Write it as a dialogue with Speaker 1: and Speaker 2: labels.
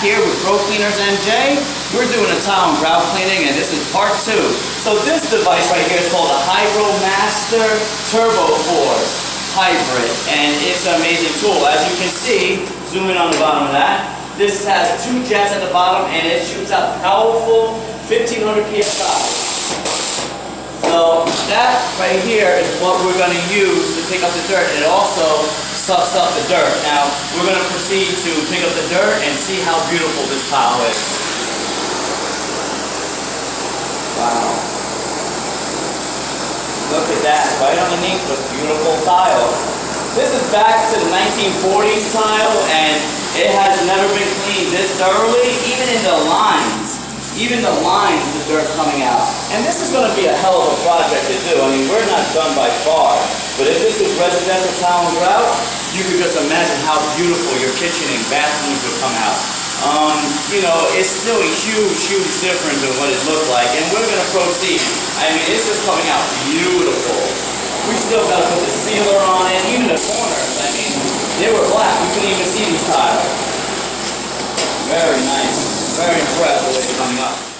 Speaker 1: here with ProCleanersNJ. We're doing a tile and grout cleaning, and this is part 2. So this device right here is called a HydroMaster Turbo Force Hybrid, and it's an amazing tool. As you can see, zoom in on the bottom of that, this has 2 jets at the bottom, and it shoots out powerful 1500 psi. So that right here is what we're going to use to pick up the dirt. It also sucks up the dirt. Now we're going to proceed to pick up the dirt and see how beautiful this tile is. Wow. Look at that, right underneath the beautiful tile. This is back to the 1940s tile, and it has never been cleaned this thoroughly, even in the lines. Even the lines, the dirt coming out. And this is going to be a hell of a project to do. I mean, we're not done by far. But if this is residential tile and grout, you can just imagine how beautiful your kitchen and bathrooms will come out. You know, it's still a huge, huge difference in what it looked like. And we're going to proceed. I mean, it's just coming out beautiful. We still got to put the sealer on it, even the corners. I mean, they were black. You couldn't even see these tiles. Very nice. Very impressed with what's coming up.